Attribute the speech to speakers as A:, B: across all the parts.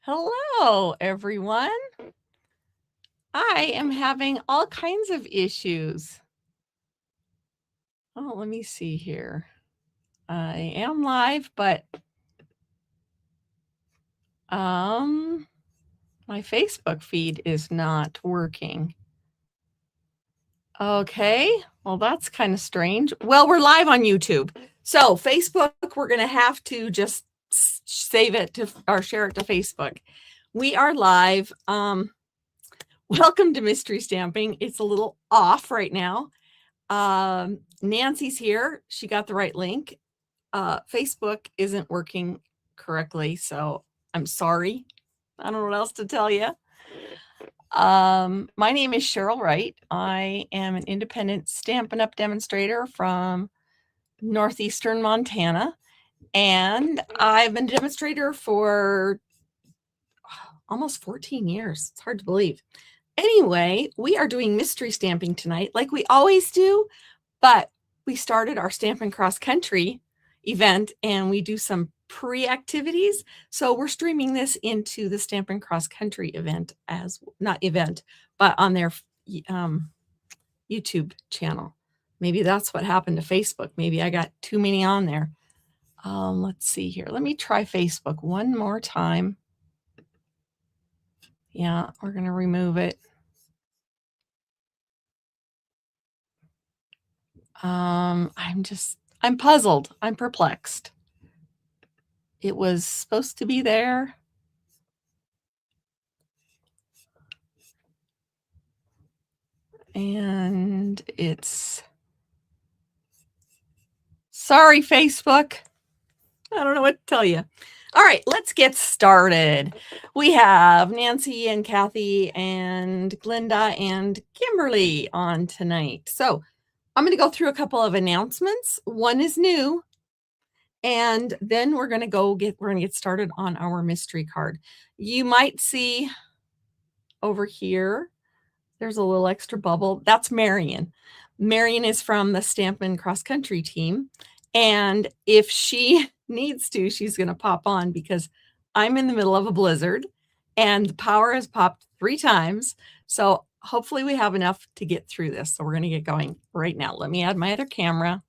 A: Hello, everyone. I am having all kinds of issues. Oh, let me see here. I am live, but my Facebook feed is not working. Okay, well, that's kind of strange. Well, we're live on YouTube. So Facebook, we're going to have to just save it to or share it to Facebook. We are live. Welcome to Mystery Stamping. It's a little off right now. Nancy's here. She got the right link. Facebook isn't working correctly, so I'm sorry. I don't know what else to tell you. My name is Cheryl Wright. I am an independent Stampin' Up! Demonstrator from northeastern Montana, and I've been a demonstrator for almost 14 years. It's hard to believe. Anyway, we are doing mystery stamping tonight like we always do, but we started our Stampin' Cross Country event and we do some pre-activities. So we're streaming this into the Stampin' Cross Country event but on their YouTube channel. Maybe that's what happened to Facebook. Maybe I got too many on there. Let's see here. Let me try Facebook one more time. Yeah, we're going to remove it. I'm puzzled. I'm perplexed. It was supposed to be there. And it's, sorry, Facebook. I don't know what to tell you. All right, let's get started. We have Nancy and Kathy and Glinda and Kimberly on tonight. So I'm going to go through a couple of announcements. One is new. And then we're going to get started on our mystery card. You might see over here, there's a little extra bubble. That's Marion. Marion is from the Stampin' Cross Country team. And if she needs to, she's going to pop on because I'm in the middle of a blizzard and the power has popped 3 times. So hopefully we have enough to get through this. So we're going to get going right now. Let me add my other camera.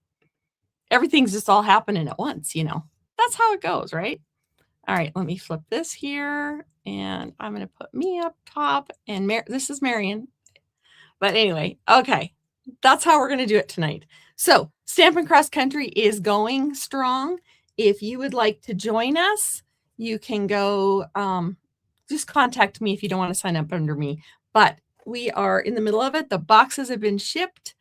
A: Everything's just all happening at once, you know. That's how it goes, right? All right, let me flip this here and I'm going to put me up top and this is Marion. But anyway, okay, that's how we're going to do it tonight. So Stampin' Cross Country is going strong. If you would like to join us, you can go, just contact me if you don't want to sign up under me. But we are in the middle of it. The boxes have been shipped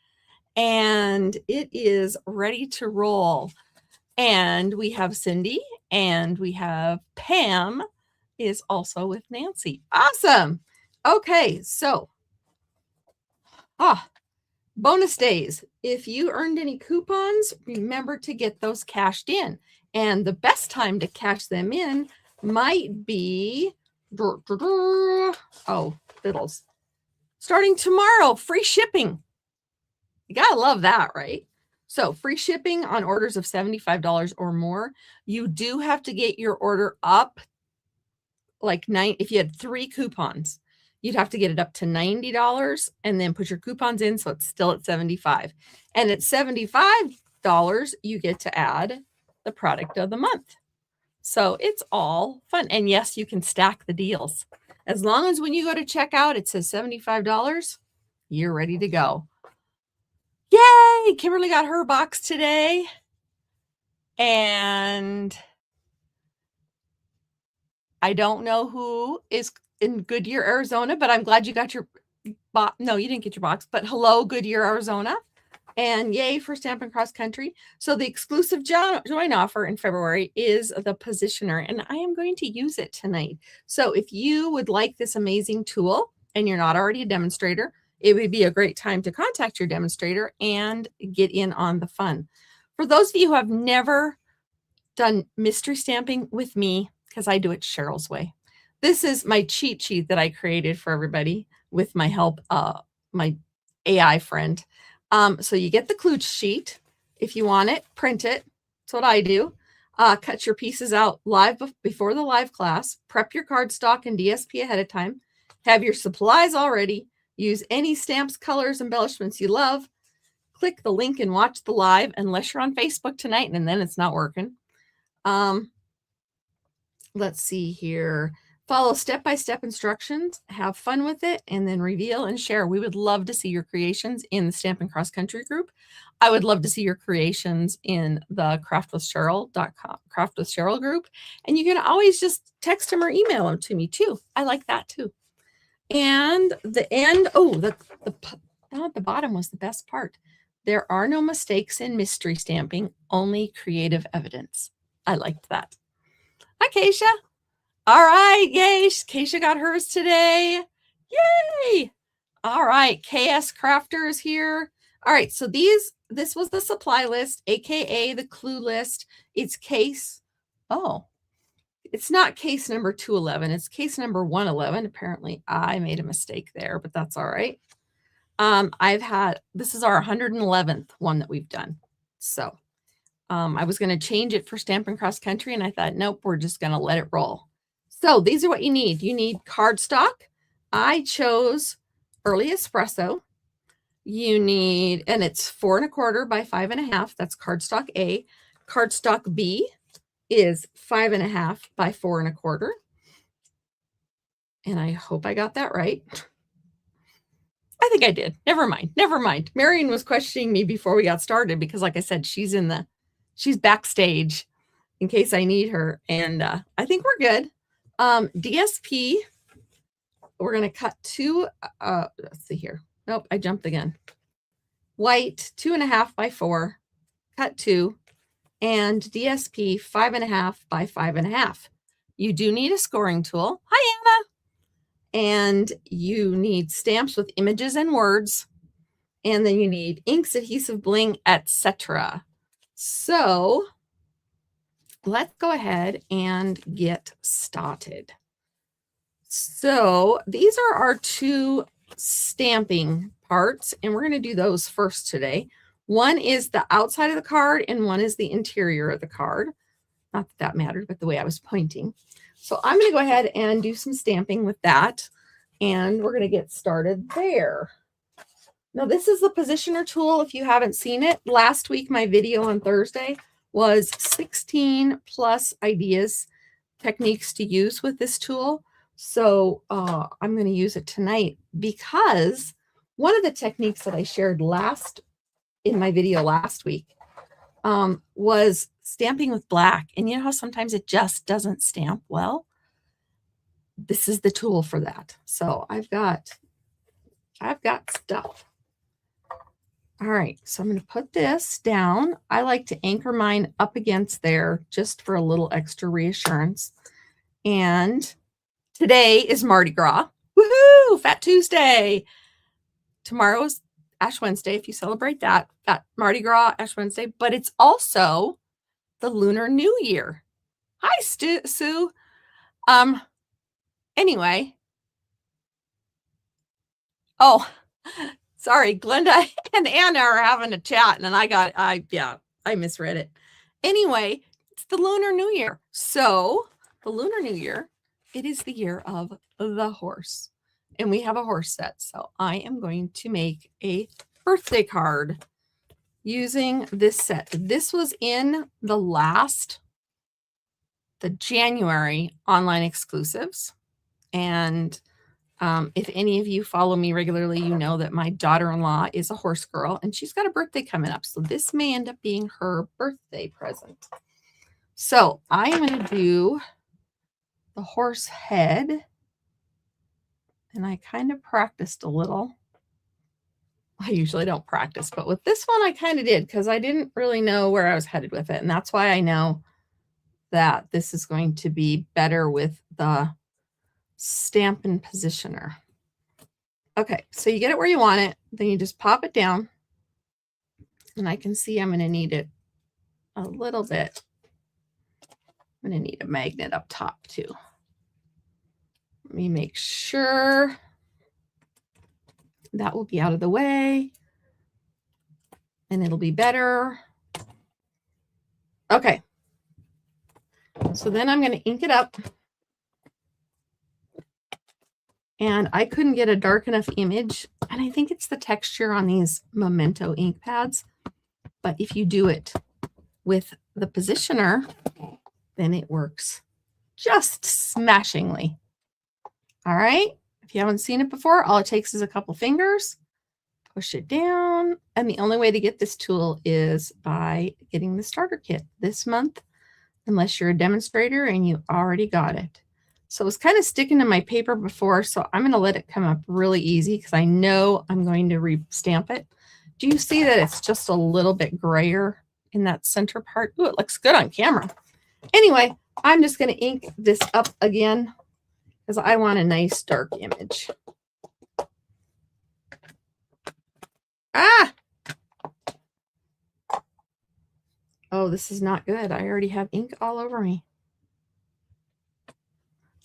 A: and it is ready to roll. And we have Cindy and we have Pam is also with Nancy. Awesome. Okay, so bonus days. If you earned any coupons, remember to get those cashed in. And the best time to cash them in might be, oh, fiddles. Starting tomorrow, free shipping. You gotta love that, right? So free shipping on orders of $75 or more. You do have to get your order up like if you had 3 coupons, you'd have to get it up to $90 and then put your coupons in. So it's still at $75. And at $75, you get to add the product of the month. So it's all fun. And yes, you can stack the deals. As long as when you go to checkout, it says $75, you're ready to go. Yay! Kimberly got her box today. And I don't know who is in Goodyear, Arizona, but I'm glad you got your box. No, you didn't get your box, but hello, Goodyear, Arizona. And yay for Stampin' Cross Country. So the exclusive join offer in February is the positioner, and I am going to use it tonight. So if you would like this amazing tool and you're not already a demonstrator, it would be a great time to contact your demonstrator and get in on the fun. For those of you who have never done mystery stamping with me, because I do it Cheryl's way, this is my cheat sheet that I created for everybody with my help, my AI friend. So you get the clue sheet. If you want it, print it. That's what I do. Cut your pieces out live before the live class. Prep your cardstock and DSP ahead of time. Have your supplies already. Use any stamps, colors, embellishments you love. Click the link and watch the live unless you're on Facebook tonight and then it's not working. Let's see here. Follow step-by-step instructions, have fun with it, and then reveal and share. We would love to see your creations in the Stampin' Cross Country group. I would love to see your creations in the craftwithcheryl.com, Craft with Cheryl group. And you can always just text them or email them to me too. I like that too. And the end, down at the bottom was the best part. There are no mistakes in mystery stamping, only creative evidence. I liked that. Hi, Keisha. All right, yay. Keisha got hers today. Yay. All right, KS Crafter is here. All right, so this was the supply list, AKA the clue list. It's case, it's not case number 211. It's case number 111. Apparently I made a mistake there, but that's all right. This is our 111th one that we've done. So I was going to change it for Stampin' Cross Country, and I thought, nope, we're just going to let it roll. So these are what you need. You need cardstock. I chose Early Espresso. You need, and it's 4 1/4 by 5 1/2. That's cardstock A. Cardstock B is 5 1/2 by 4 1/4. And I hope I got that right. I think I did. Never mind. Never mind. Marion was questioning me before we got started because, like I said, she's backstage in case I need her. And I think we're good. DSP, we're going to cut 2. Let's see here. Nope, I jumped again. White, 2 1/2 by 4, cut 2, and DSP 5 1/2 by 5 1/2. You do need a scoring tool. Hi, Anna. And you need stamps with images and words. And then you need inks, adhesive, bling, etc. So let's go ahead and get started. So these are our 2 stamping parts, and we're going to do those first today. One is the outside of the card, and one is the interior of the card. Not that that mattered, but the way I was pointing. So I'm going to go ahead and do some stamping with that, and we're going to get started there. Now, this is the positioner tool. If you haven't seen it, last week, my video on Thursday was 16 plus ideas, techniques to use with this tool. So I'm going to use it tonight because one of the techniques that I shared in my video last week was stamping with black. And you know how sometimes it just doesn't stamp well? This is the tool for that. So I've got stuff. All right, so I'm going to put this down. I like to anchor mine up against there just for a little extra reassurance. And today is Mardi Gras. Woohoo! Fat Tuesday. Tomorrow's Ash Wednesday, if you celebrate that. Fat Mardi Gras, Ash Wednesday. But it's also the Lunar New Year. Hi, Sue. Anyway. Oh, sorry. Glenda and Anna are having a chat, and I misread it. Anyway, it's the Lunar New Year. So the Lunar New Year, it is the year of the horse. And we have a horse set. So I am going to make a birthday card using this set. This was in the January online exclusives. And if any of you follow me regularly, you know that my daughter-in-law is a horse girl and she's got a birthday coming up. So this may end up being her birthday present. So I am going to do the horse head. And I kind of practiced a little. I usually don't practice, but with this one, I kind of did because I didn't really know where I was headed with it. And that's why I know that this is going to be better with the Stampin' Positioner. Okay, so you get it where you want it. Then you just pop it down. And I can see I'm going to need it a little bit. I'm going to need a magnet up top too. Let me make sure that will be out of the way. And it'll be better. Okay. So then I'm going to ink it up. And I couldn't get a dark enough image. And I think it's the texture on these Memento ink pads. But if you do it with the positioner, then it works just smashingly. All right. If you haven't seen it before, all it takes is a couple fingers. Push it down. And the only way to get this tool is by getting the starter kit this month, unless you're a demonstrator and you already got it. So it was kind of sticking to my paper before, so I'm going to let it come up really easy because I know I'm going to re-stamp it. Do you see that it's just a little bit grayer in that center part? Ooh, it looks good on camera. Anyway, I'm just going to ink this up again because I want a nice dark image. Ah! Oh, this is not good. I already have ink all over me.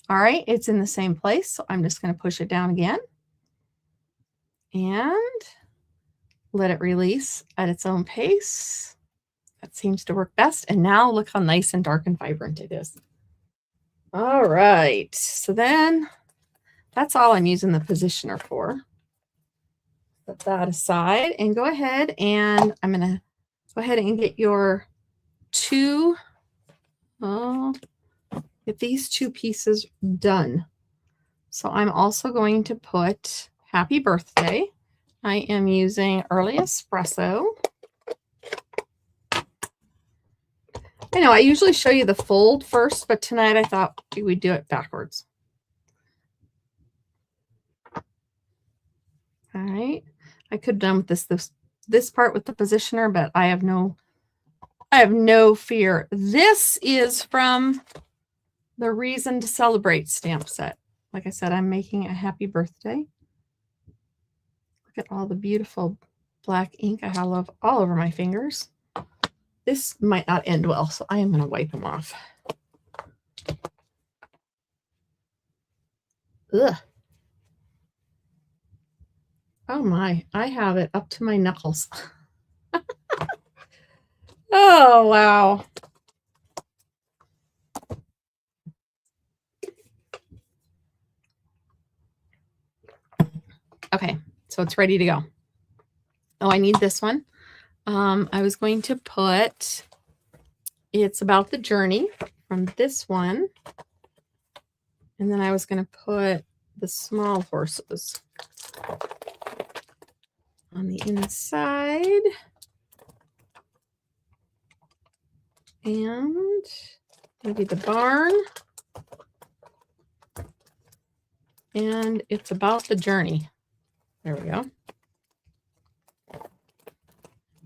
A: All right, it's in the same place, so I'm just going to push it down again and let it release at its own pace. That seems to work best. And now look how nice and dark and vibrant it is. All right, so then that's all I'm using the positioner for. Put that aside and go ahead, and I'm going to go ahead and get your get these two pieces done. So I'm also going to put happy birthday. I am using Early Espresso. I know I usually show you the fold first, but tonight I thought we would do it backwards. All right. I could have done with this part with the positioner, but I have no fear. This is from the Reason to Celebrate stamp set. Like I said, I'm making a happy birthday. Look at all the beautiful black ink I have all over my fingers. This might not end well, so I am going to wipe them off. Ugh. Oh my, I have it up to my knuckles. Oh, wow. Okay, so it's ready to go. Oh, I need this one. I was going to put, it's about the journey from this one. And then I was going to put the small horses on the inside. And maybe the barn. And it's about the journey. There we go.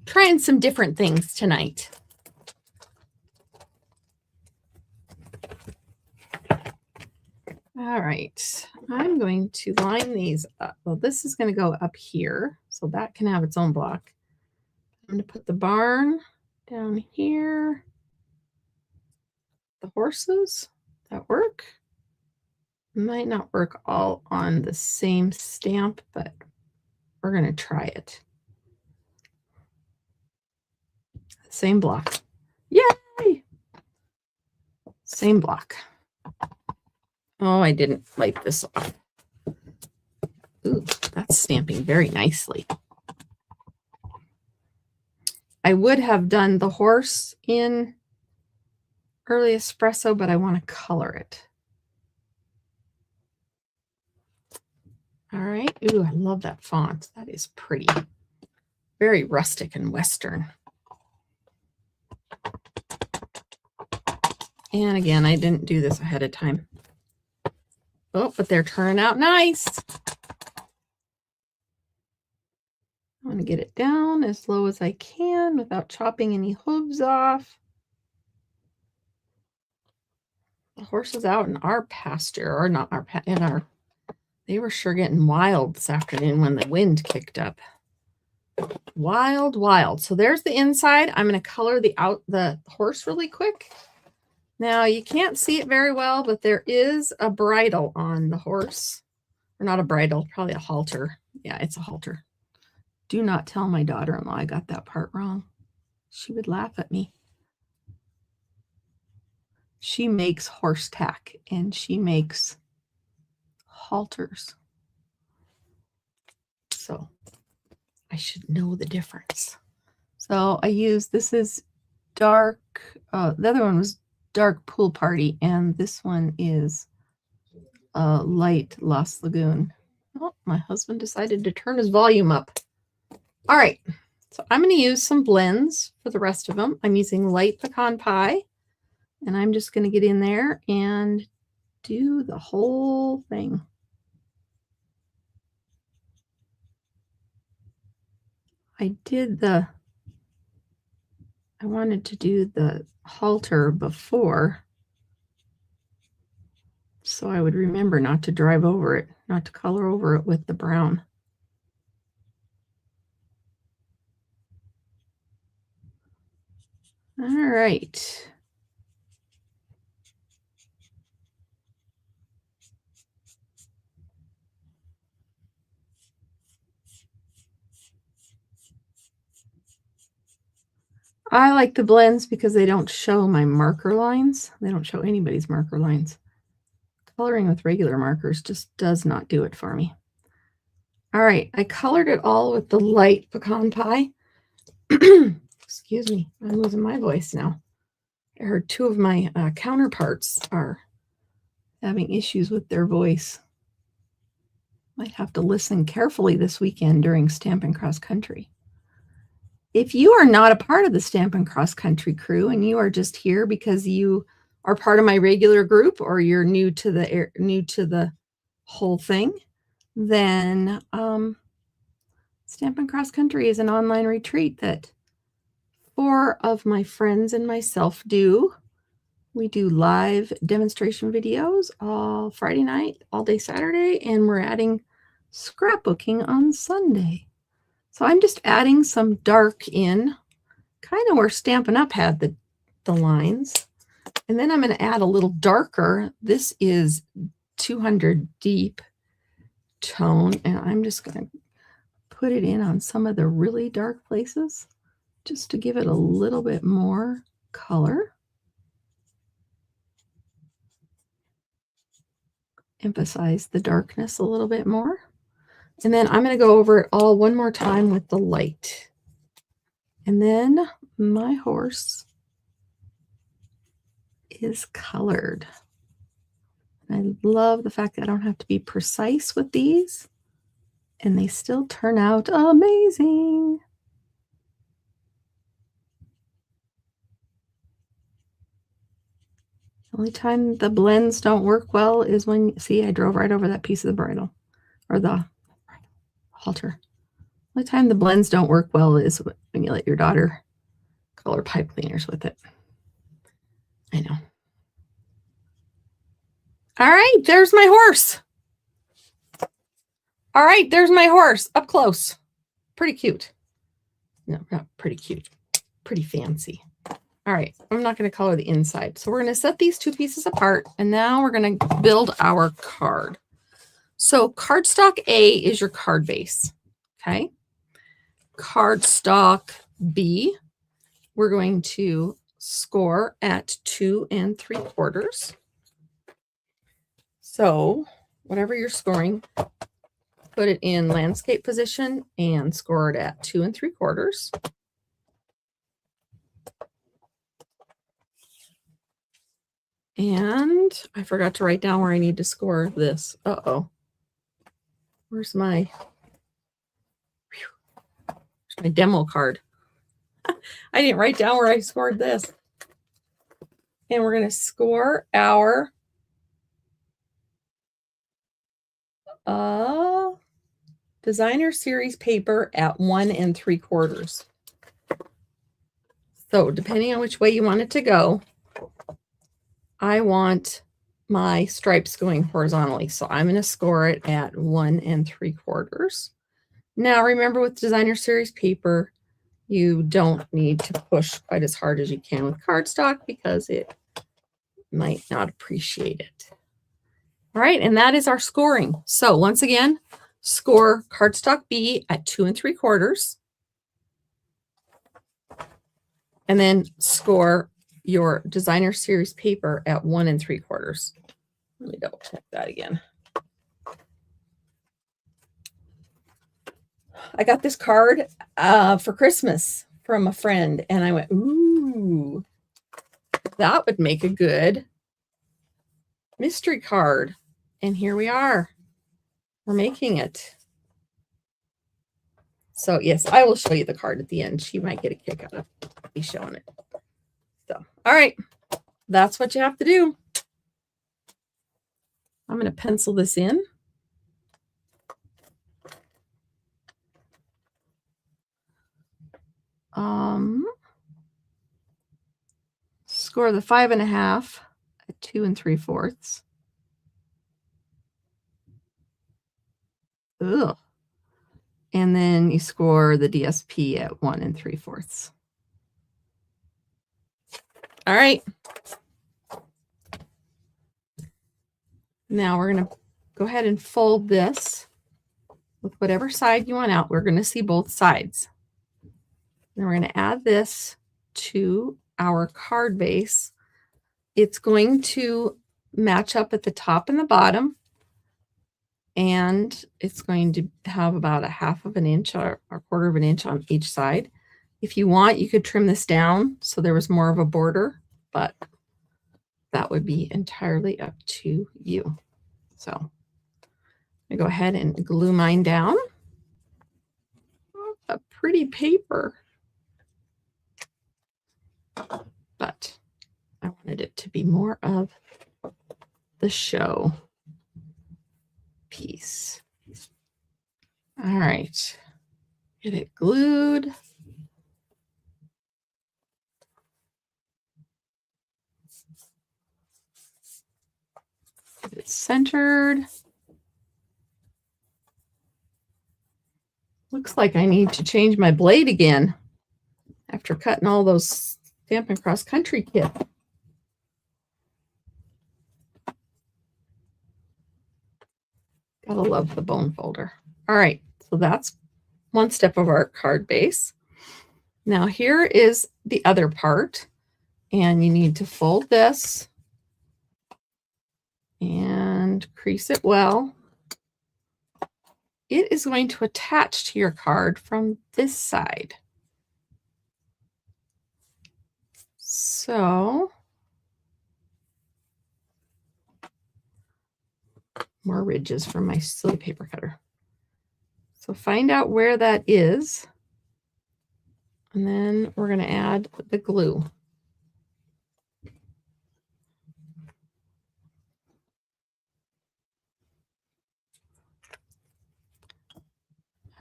A: Trying some different things tonight. All right, I'm going to line these up. Well, this is going to go up here, so that can have its own block. I'm going to put the barn down here. The horses, that work? Might not work all on the same stamp, but we're going to try it. Same block. Yay! Same block. Oh, I didn't wipe this off. Ooh, that's stamping very nicely. I would have done the horse in Early Espresso, but I want to color it. All right. Ooh, I love that font. That is pretty. Very rustic and Western. And again, I didn't do this ahead of time. Oh, but they're turning out nice. I want to get it down as low as I can without chopping any hooves off. The horses out in our pasture, or not our, they were sure getting wild this afternoon when the wind kicked up. Wild, wild. So there's the inside. I'm going to color the horse really quick. Now you can't see it very well, but there is a bridle on the horse. Or not a bridle, probably a halter. Yeah, it's a halter. Do not tell my daughter-in-law I got that part wrong. She would laugh at me. She makes horse tack and she makes halters. So I should know the difference. So I use, this is dark, the other one was dark pool party, and this one is light Lost Lagoon. Oh, my husband decided to turn his volume up. All right, so I'm going to use some blends for the rest of them. I'm using light pecan pie, and I'm just going to get in there and do the whole thing. I wanted to do the halter before, so I would remember not to drive over it, not to color over it with the brown. All right. I like the blends because they don't show my marker lines. They don't show anybody's marker lines. Coloring with regular markers just does not do it for me. All right, I colored it all with the light pecan pie. Excuse me, I'm losing my voice now. I heard two of my counterparts are having issues with their voice. Might have to listen carefully this weekend during Stampin' Cross Country. If you are not a part of the Stampin' Cross Country crew and you are just here because you are part of my regular group or you're new to the whole thing, then Stampin' Cross Country is an online retreat that 4 of my friends and myself do. We do live demonstration videos all Friday night, all day Saturday, and we're adding scrapbooking on Sunday. So I'm just adding some dark in, kind of where Stampin' Up! Had the lines. And then I'm going to add a little darker. This is 200 deep tone, and I'm just going to put it in on some of the really dark places just to give it a little bit more color. Emphasize the darkness a little bit more. And then I'm going to go over it all one more time with the light. And then my horse is colored. I love the fact that I don't have to be precise with these, and they still turn out amazing. The only time the blends don't work well is when, see, I drove right over that piece of the bridle, or the halter. The only time the blends don't work well is when you let your daughter color pipe cleaners with it. I know. All right, there's my horse. All right, there's my horse up close. Pretty cute. No, not pretty cute. Pretty fancy. All right, I'm not going to color the inside. So we're going to set these 2 pieces apart, and now we're going to build our card. So cardstock A is your card base, okay? Cardstock B, we're going to score at 2 3/4. So whatever you're scoring, put it in landscape position and score it at 2 3/4. And I forgot to write down where I need to score this. Uh-oh. Where's my demo card? I didn't write down where I scored this. And we're going to score our designer series paper at 1 3/4. So depending on which way you want it to go, I want my stripes going horizontally. So I'm going to score it at 1 3/4. Now remember, with designer series paper, you don't need to push quite as hard as you can with cardstock because it might not appreciate it. All right, and that is our scoring. So once again, score cardstock B at 2 3/4. And then score your designer series paper at 1 3/4. Let me double check that again. I got this card for Christmas from a friend, and I went, ooh, that would make a good mystery card. And here we are. We're making it. So yes, I will show you the card at the end. She might get a kick out of me showing it. So, all right, that's what you have to do. I'm going to pencil this in. Score the 5.5 at 2 3/4. Ugh. And then you score the DSP at 1 3/4. All right. Now we're going to go ahead and fold this with whatever side you want out. We're going to see both sides. Then we're going to add this to our card base. It's going to match up at the top and the bottom, and it's going to have about 1/2 of an inch or 1/4 of an inch on each side. If you want, you could trim this down so there was more of a border, but that would be entirely up to you. So I go ahead and glue mine down. A pretty paper, but I wanted it to be more of the show piece. All right, get it glued. Get it centered. Looks like I need to change my blade again after cutting all those Stampin' Cross Country kits. Gotta love the bone folder. All right, so that's one step of our card base. Now here is the other part, and you need to fold this and crease it well. It is going to attach to your card from this side. So more ridges from my silly paper cutter. So find out where that is, and then we're going to add the glue.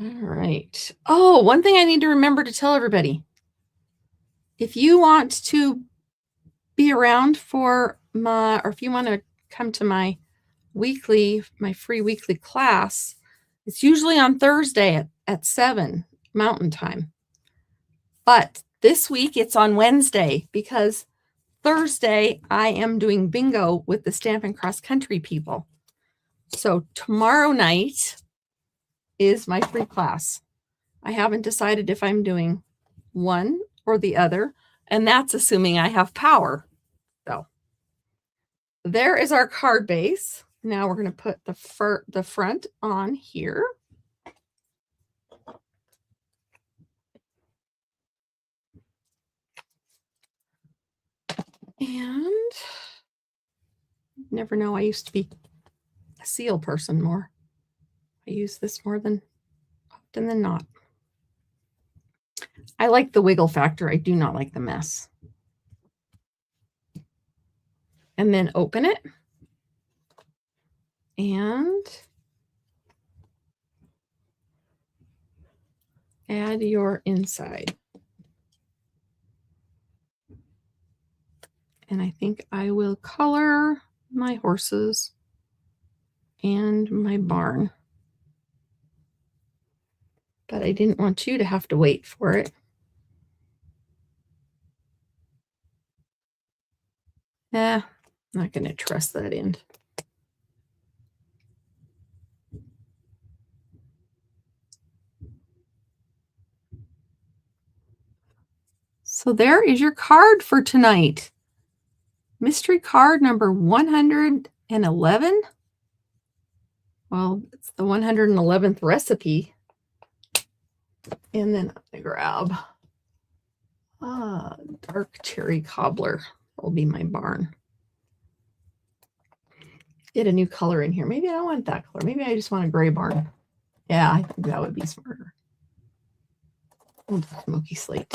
A: All right. Oh, one thing I need to remember to tell everybody. If you want to be around for or if you want to come to my free weekly class, it's usually on Thursday at 7 Mountain Time. But this week it's on Wednesday because Thursday I am doing bingo with the Stampin' Cross Country people. So tomorrow night is my free class. I haven't decided if I'm doing one or the other, and that's assuming I have power. So there is our card base. Now we're going to put the front on here. And never know, I used to be a seal person more. I use this more than often than not. I like the wiggle factor. I do not like the mess. And then open it. And add your inside. And I think I will color my horses and my barn. But I didn't want you to have to wait for it. Not going to trust that end. So there is your card for tonight. Mystery card number 111. Well, it's the 111th recipe. And then I'm going to grab dark cherry cobbler. That will be my barn. Get a new color in here. Maybe I don't want that color. Maybe I just want a gray barn. Yeah, I think that would be smarter. Smoky slate.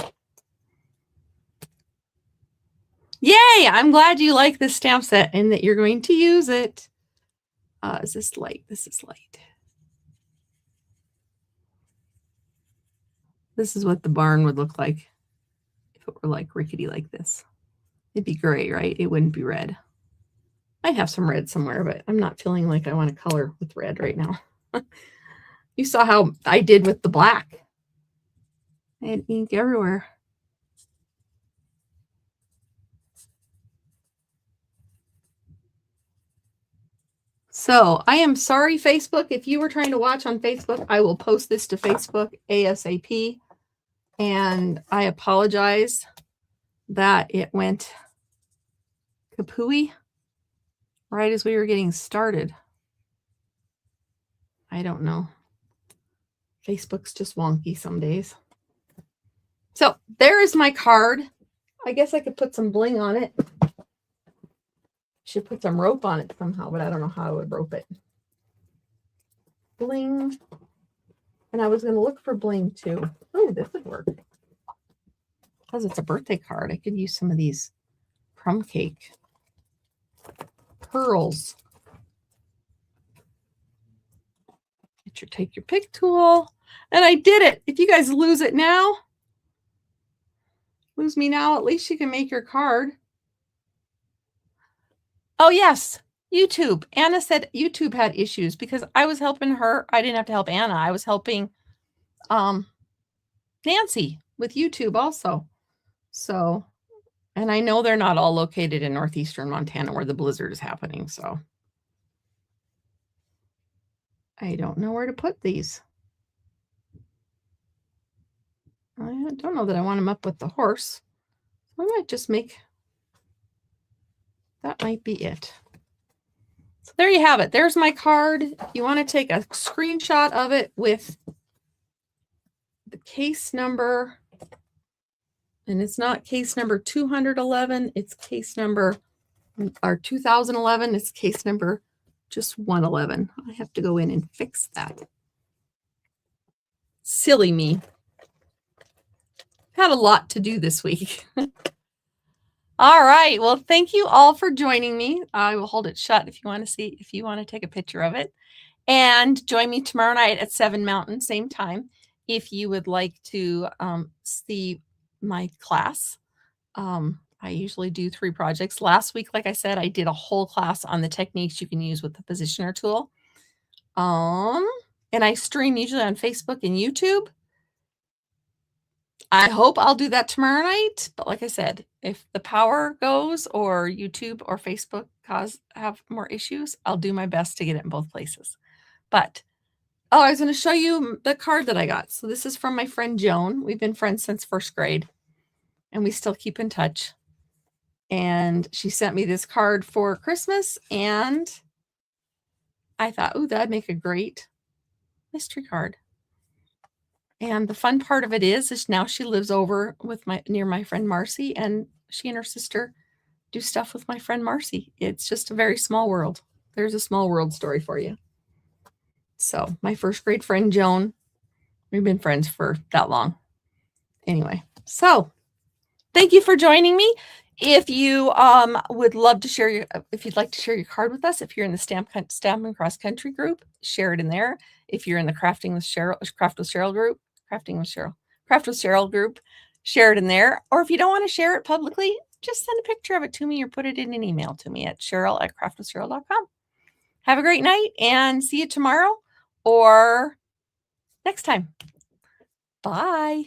A: Yay! I'm glad you like this stamp set and that you're going to use it. Is this light? This is light. This is what the barn would look like if it were like rickety like this. It'd be gray, right? It wouldn't be red. I have some red somewhere, but I'm not feeling like I want to color with red right now. You saw how I did with the black. I had ink everywhere. So I am sorry, Facebook. If you were trying to watch on Facebook, I will post this to Facebook ASAP. And I apologize that it went kapooey right as we were getting started. I don't know. Facebook's just wonky some days. So there is my card. I guess I could put some bling on it. Should put some rope on it somehow, but I don't know how I would rope it. Bling. And I was going to look for bling too. Oh, this would work. Because it's a birthday card, I could use some of these crumb cake pearls. Take your pick tool. And I did it. If you guys lose it now, lose me now, at least you can make your card. Oh, yes. YouTube. Anna said YouTube had issues because I was helping her. I didn't have to help Anna. I was helping Nancy with YouTube also. So, and I know they're not all located in northeastern Montana where the blizzard is happening. So I don't know where to put these. I don't know that I want them up with the horse. I might just make, that might be it. So there you have it. There's my card. If you want to take a screenshot of it with the case number, and it's not case number 211, it's case number, or 2011, it's case number just 111. I have to go in and fix that. Silly me. Had a lot to do this week. All right. Well, thank you all for joining me. I will hold it shut if you want to see, if you want to take a picture of it. And join me tomorrow night at 7 Mountain, same time, if you would like to see my class. I usually do 3 projects. Last week, like I said, I did a whole class on the techniques you can use with the positioner tool. And I stream usually on Facebook and YouTube. I hope I'll do that tomorrow night. But like I said, if the power goes or YouTube or Facebook have more issues, I'll do my best to get it in both places. But, oh, I was going to show you the card that I got. So this is from my friend Joan. We've been friends since 1st grade. And we still keep in touch. And she sent me this card for Christmas. And I thought, ooh, that'd make a great mystery card. And the fun part of it is now she lives over with near my friend Marcy, and she and her sister do stuff with my friend Marcy. It's just a very small world. There's a small world story for you. So my 1st grade friend Joan, we've been friends for that long. Anyway, so thank you for joining me. If you would love to share if you'd like to share your card with us, if you're in the Stampin' Cross Country group, share it in there. If you're in the Craft with Cheryl group, Craft with Cheryl group, share it in there. Or if you don't want to share it publicly, just send a picture of it to me or put it in an email to me at cheryl@craftwithcheryl.com. Have a great night and see you tomorrow or next time. Bye.